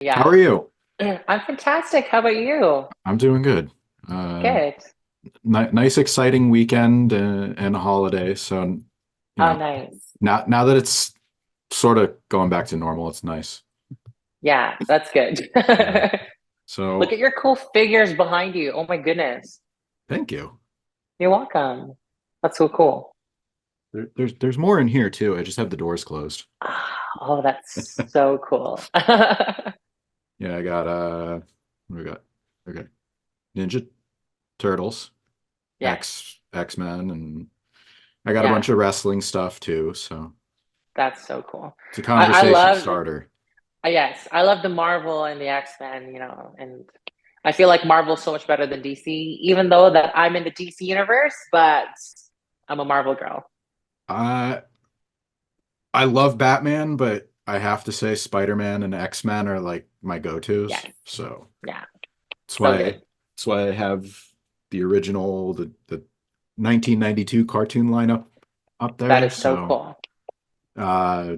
How Yeah. are you? I'm fantastic. How about you? I'm doing good. Uh, Good. Nice, exciting weekend and a holiday. So, you Oh, know, nice. now that it's sort of going back to normal, it's nice. Yeah, that's good. Yeah. Look So, at your cool figures behind you. Oh my goodness. thank you. You're welcome. That's so cool. There's more in here too. I just have the doors closed. Oh, that's so cool. Yeah, I got what do we got? Okay, Ninja Turtles, Yes. X-Men, and I got a Yeah, bunch of wrestling stuff too. So that's so cool. it's a I conversation love, starter. yes, I love the Marvel and the X-Men, and I feel like Marvel's so much better than DC, even though that I'm in the DC universe, but I'm a Marvel girl. Uh, I love Batman, but I have to say Spider-Man and X-Men are like my go-tos. Yes. So Yeah. that's So why good. that's why I have the original the 1992 cartoon lineup up That there. is so So cool. uh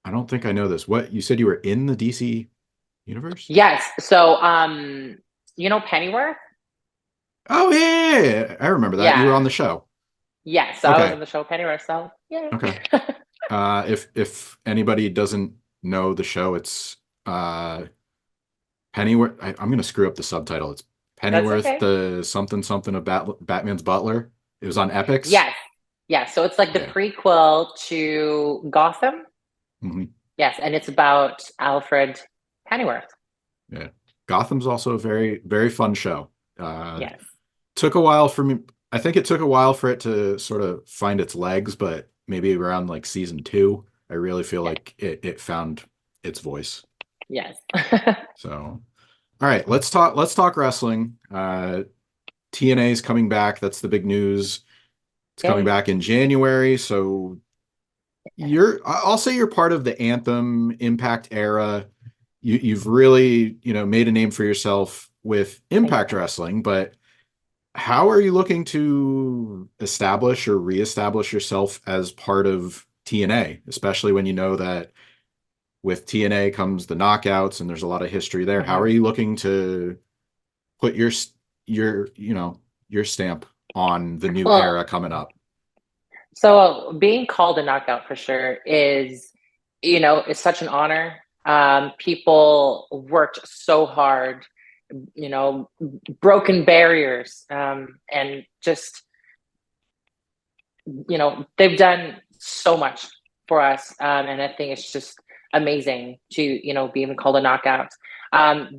I don't think I know this. What you said you were in the DC universe? Yes. So, Pennyworth? Oh yeah, yeah, yeah. I remember that. You were on Yeah. the show. Yes. So I was Okay. in the show Pennyworth. So, yeah. Okay. If anybody doesn't know the show, it's Pennyworth. I'm going to screw up the subtitle. It's That's Pennyworth, okay. the something something of Batman's butler. It was on Epics. Yes. Yes. So it's like the Yeah. prequel to Gotham. Hmm. Yes. And it's about Alfred Pennyworth. Yeah. Gotham's also a very, very fun show. Uh, Yes. Took a while for me. I think it took a while for it to sort of find its legs, but maybe around like season two, I really feel Yes. like it found its voice. Yes. So, all right, let's talk wrestling. TNA is coming back. That's the big news. It's coming Okay. back in January. So I'll say you're part of the Anthem Impact era. You've really, made a name for yourself with Thank Impact you. Wrestling, but how are you looking to establish or reestablish yourself as part of TNA, especially when you know that with TNA comes the knockouts and there's a lot of history there. How are Mhm. you looking to put your stamp on the new Well, era coming up? so being called a knockout for sure is such an honor. People worked so hard, you know, broken barriers, and just, they've done so much for us. And I think it's just amazing to, be even called a knockout.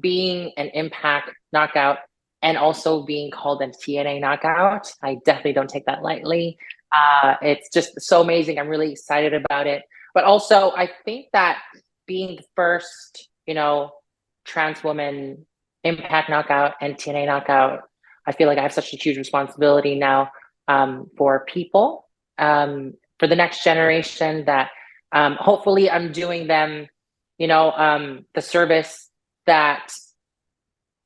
Being an impact knockout and also being called a TNA knockout, I definitely don't take that lightly. It's just so amazing. I'm really excited about it. But also, I think that being the first, trans woman impact knockout and TNA knockout, I feel like I have such a huge responsibility now, for people, for the next generation, that hopefully I'm doing them, the service that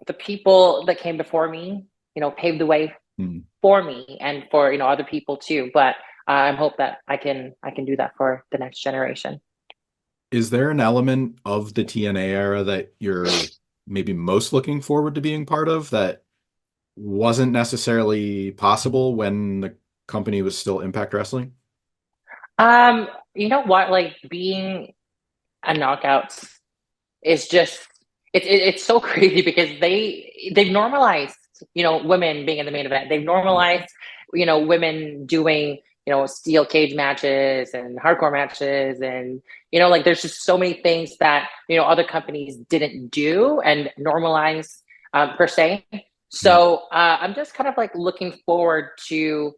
the people that came before me, paved the way Hmm. for me and for, other people too. But I hope that I can do that for the next generation. Is there an element of the TNA era that you're maybe most looking forward to being part of that wasn't necessarily possible when the company was still Impact Wrestling? You know what? Like, being a knockout is just, it's so crazy because they've normalized, women being in the main event. They've Yeah. normalized, women doing, steel cage matches and hardcore matches, and like, there's just so many things that other companies didn't do and normalize, per se. Mhm. So I'm just kind of like looking forward to,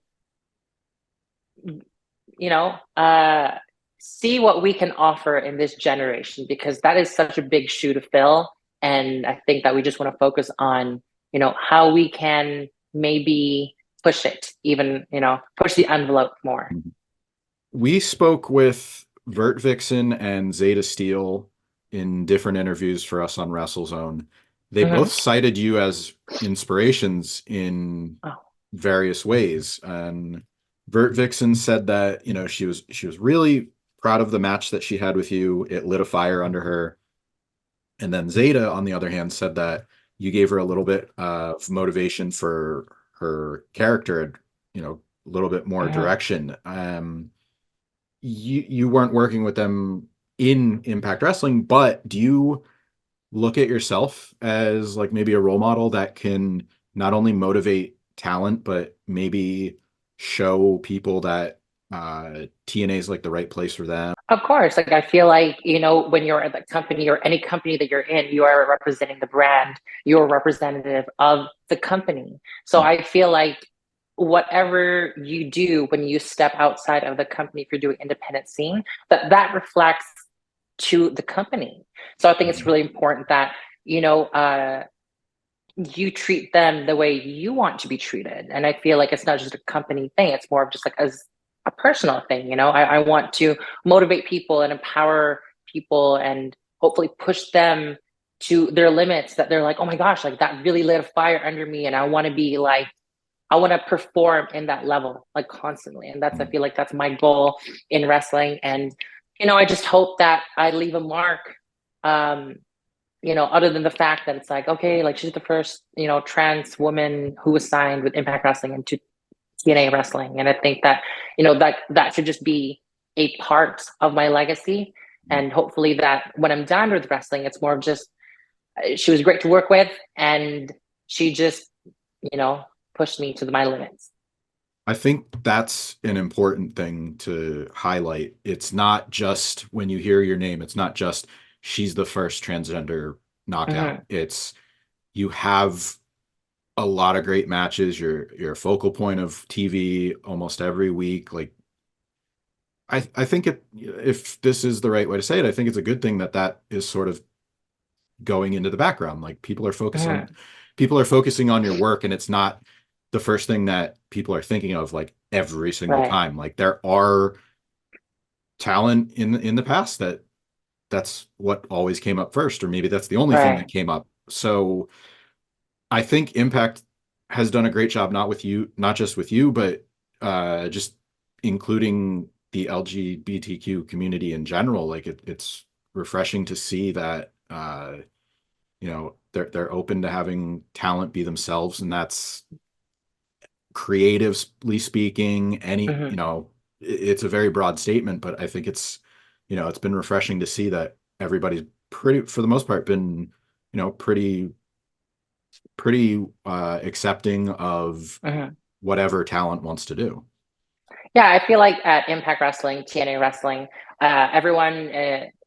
you know, uh, see what we can offer in this generation, because that is such a big shoe to fill. And I think that we just want to focus on, how we can maybe push it, even, push the envelope more. We spoke with Vert Vixen and Zeta Steel in different interviews for us on WrestleZone. They both Hmm. cited you as inspirations in Oh, various ways. And Vert Vixen said that, she was really proud of the match that she had with you. It lit a fire under her. And then Zeta, on the other hand, said that you gave her a little bit of motivation for her character, a little bit more Mhm. direction. You weren't working with them in Impact Wrestling, but do you look at yourself as like maybe a role model that can not only motivate talent, but maybe show people that TNA is like the right place for them? Of course, like I feel like, when you're at the company or any company that you're in, you are representing the brand, you're a representative of the company. So I feel like whatever you do when you step outside of the company, if you're doing independent scene, that reflects to the company. So I think it's Mhm. really important that, you know, uh, you treat them the way you want to be treated. And I feel like it's not just a company thing, it's more of just like as a personal thing. I want to motivate people and empower people and hopefully push them to their limits that they're like, oh my gosh, like that really lit a fire under me. And I want to be like, I want to perform in that level, like constantly. And I Mhm. feel like that's my goal in wrestling. And, I just hope that I leave a mark. Um, other than the fact that it's like, okay, like she's the first, trans woman who was signed with Impact Wrestling into TNA Wrestling. And I think that, that should just be a part of my legacy. And hopefully that when I'm done with wrestling, it's more of just, she was great to work with. And she just, you know, pushed me to my limits. I think that's an important thing to highlight. It's not just when you hear your name, it's not just she's the first transgender knockout. Mm-hmm. It's you have a lot of great matches. You're a focal point of TV almost every week. Like I think if this is the right way to say it, I think it's a good thing that that is sort of going into the background. Like Mm-hmm. people are focusing on your work, and it's not the first thing that people are thinking of like every single Right. time. Like there are talent in the past that's what always came up first, or maybe that's the only thing that Right. came up. So I think Impact has done a great job, not just with you, but just including the LGBTQ community in general. Like it's refreshing to see that they're open to having talent be themselves, and that's creatively speaking. Mm-hmm. It's a very broad statement, but I think it's been refreshing to see that everybody's pretty, for the most part, been pretty accepting of Mm-hmm. whatever talent wants to do. Yeah, I feel like at Impact Wrestling, TNA Wrestling, everyone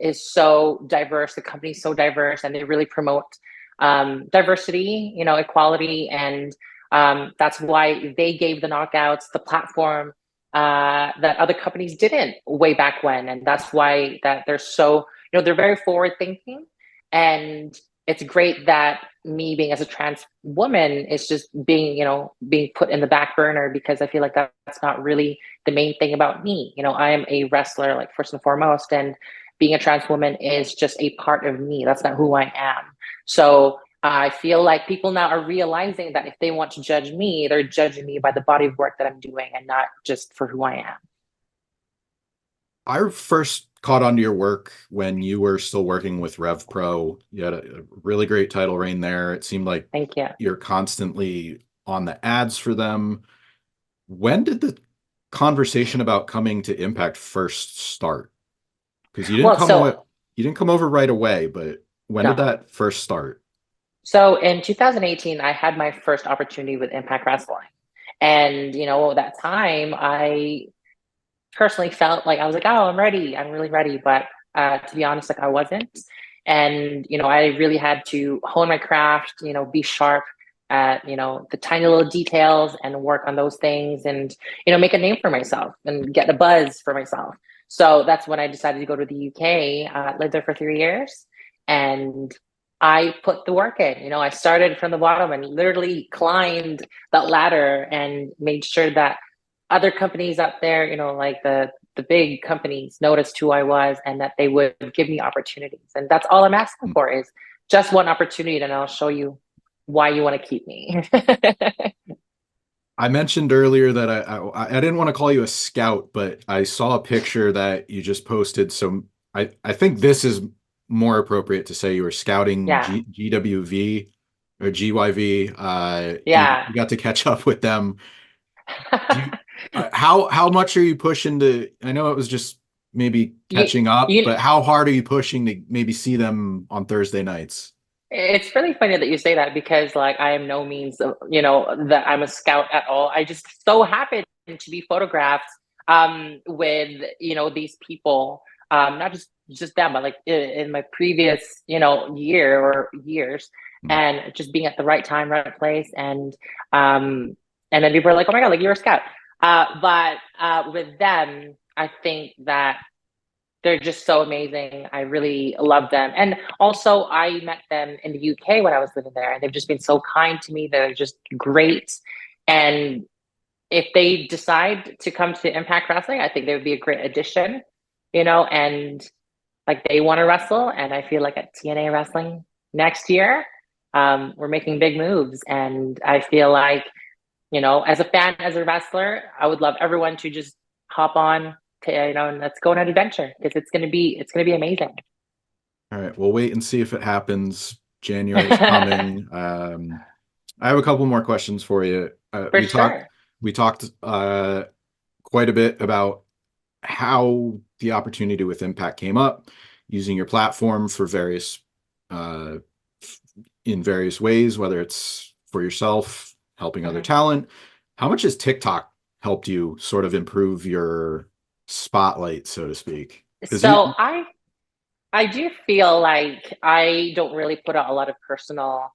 is so diverse. The company's so diverse, and they really promote diversity, equality, and that's why they gave the knockouts the platform that other companies didn't way back when, and that's why that they're so, they're very forward thinking, and it's great that me being as a trans woman is just being put in the back burner because I feel like that's not really the main thing about me. I am a wrestler, like first and foremost, and being a trans woman is just a part of me. That's not who I am. So I feel like people now are realizing that if they want to judge me, they're judging me by the body of work that I'm doing and not just for who I am. I first caught on to your work when you were still working with Rev Pro. You had a really great title reign there. It seemed like Thank you. you're constantly on the ads for them. When did the conversation about coming to Impact first start? Because Well, so you didn't come over right away, but when did no. that first start? So in 2018, I had my first opportunity with Impact Wrestling. And, that time I personally felt like I was like, oh, I'm ready. I'm really ready. But to be honest, like I wasn't. And, I really had to hone my craft, be sharp at, the tiny little details and work on those things and, make a name for myself and get a buzz for myself. So that's when I decided to go to the UK, lived there for 3 years. And I put the work in. I started from the bottom and literally climbed that ladder and made sure that other companies up there, like the big companies noticed who I was and that they would give me opportunities. And that's all I'm asking for is just one opportunity and I'll show you why you want to keep me. I mentioned earlier that I didn't want to call you a scout, but I saw a picture that you just posted. So I think this is more appropriate to say you were scouting Yeah. GWV or GYV. Yeah. You got to catch up with them. Do you, how much are you pushing to? I know it was just maybe you, catching up, you but how hard are you pushing to maybe see them on Thursday nights? It's really funny that you say that because, like, I am no means, that I'm a scout at all. I just so happen to be photographed with, these people, not just them, but like in my previous, year or years, Hmm. and just being at the right time, right place, and then people are like, "Oh my God, like you're a scout." But with them, I think that they're just so amazing. I really love them. And also, I met them in the UK when I was living there, and they've just been so kind to me. They're just great. And if they decide to come to Impact Wrestling, I think they would be a great addition, and like they want to wrestle. And I feel like at TNA Wrestling next year, we're making big moves. And I feel like, as a fan, as a wrestler, I would love everyone to just hop on to, and let's go on an adventure because it's gonna be amazing. All right, we'll wait and see if it happens. January's coming. I have a couple more questions for you. For sure. We talked quite a bit about how the opportunity with Impact came up, using your platform for uh, in various ways, whether it's for yourself, helping other Mhm. talent. How much has TikTok helped you sort of improve your spotlight, so to speak? Because So I do feel like I don't really put out a lot of personal,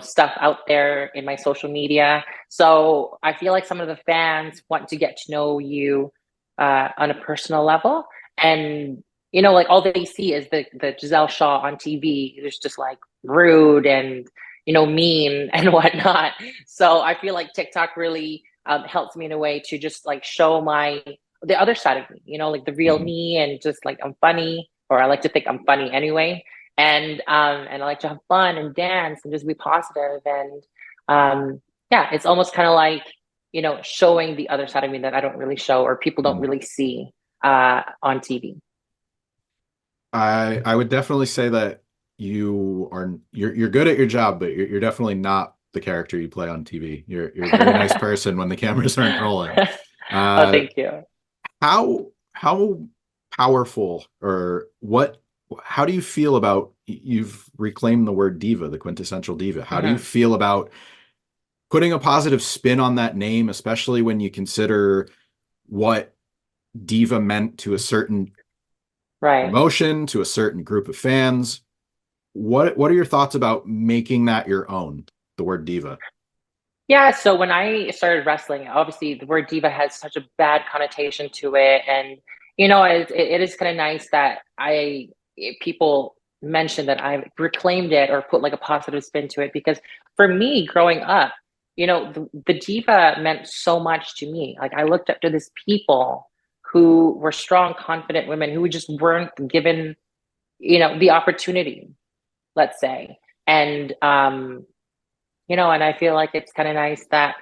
stuff out there in my social media. So I feel like some of the fans want to get to know you on a personal level, and like all they see is the Gisele Shaw on TV. It's just like rude and mean and whatnot. So I feel like TikTok really helps me in a way to just like show the other side of me, like the real Mhm. me, and just like I'm funny, or I like to think I'm funny anyway. And I like to have fun and dance and just be positive. And yeah, it's almost kind of like, showing the other side of me that I don't really show or people don't Mhm. really see on TV. I would definitely say that you're good at your job, but you're definitely not the character you play on TV. You're a very nice person when the cameras aren't rolling. Oh, Uh, thank you. how powerful or what how do you feel about you've reclaimed the word diva, the quintessential diva. How do you Hmm. feel about putting a positive spin on that name, especially when you consider what diva meant to a certain Right. promotion, to a certain group of fans? What are your thoughts about making that your own, the word diva? Yeah, so when I started wrestling, obviously the word diva has such a bad connotation to it, and it is kind of nice that people mention that I've reclaimed it or put like a positive spin to it, because for me growing up, the diva meant so much to me. Like I looked up to these people who were strong, confident women who just weren't given, the opportunity, let's say, and and I feel like it's kind of nice that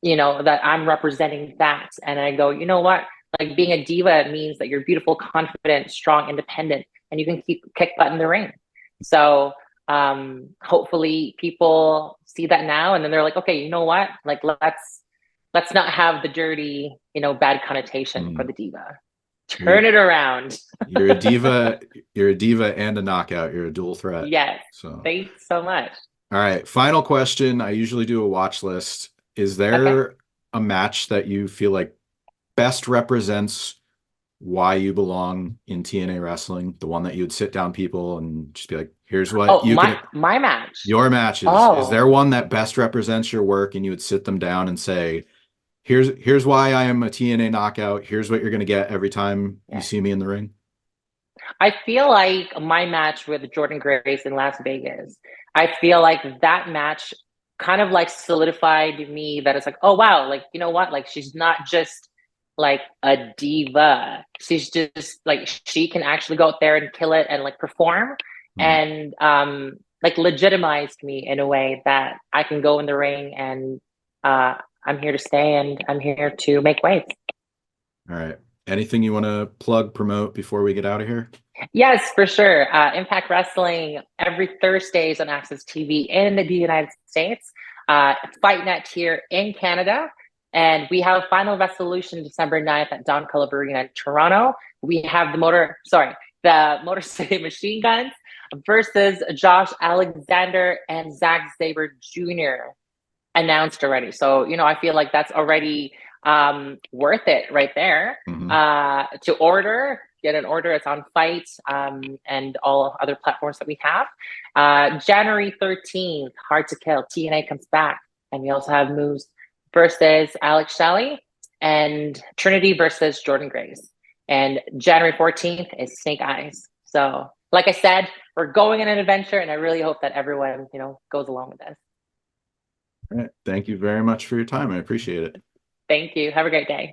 that I'm representing that. And I go, you know what? Like being a diva means that you're beautiful, confident, strong, independent, and you can keep kick butt in the ring. So hopefully people see that now, and then they're like, okay, you know what? Like let's not have the dirty, bad connotation for Mm. the diva. You're Turn it around. you're a diva, you're a diva and a knockout. You're a dual threat. Yes. So, Thanks so much. all right, final question. I usually do a watch list. Is Okay. there a match that you feel like best represents why you belong in TNA wrestling? The one that you would sit down people and just be like, here's what Oh, you my can, my match. your matches. Is Oh, there one that best represents your work and you would sit them down and say, here's why I am a TNA knockout. Here's what you're going to get every time you yeah. see me in the ring. I feel like my match with Jordan Grace in Las Vegas, I feel like that match kind of like solidified me that it's like, oh wow, like you know what? Like she's not just like a diva. She's just like she can actually go out there and kill it and like perform, Hmm. and like legitimized me in a way that I can go in the ring, and I'm here to stay and I'm here to make waves. All right. Anything you want to plug, promote before we get out of here? Yes, for sure. Impact Wrestling every Thursdays on Access TV in the United States. Fight Net here in Canada. And we have a final resolution December 9th at Don Club Arena in Toronto. We have the Motor City Machine Guns versus Josh Alexander and Zack Sabre Jr. announced already. So, I feel like that's already worth it right there. Mhm. To get an order. It's on Fight and all other platforms that we have. January 13th, Hard to Kill. TNA comes back. And we also have Moose versus Alex Shelley and Trinity versus Jordan Grace. And January 14th is Snake Eyes. So, like I said, we're going on an adventure, and I really hope that everyone, goes along with this. All right. Thank you very much for your time. I appreciate it. Thank you. Have a great day.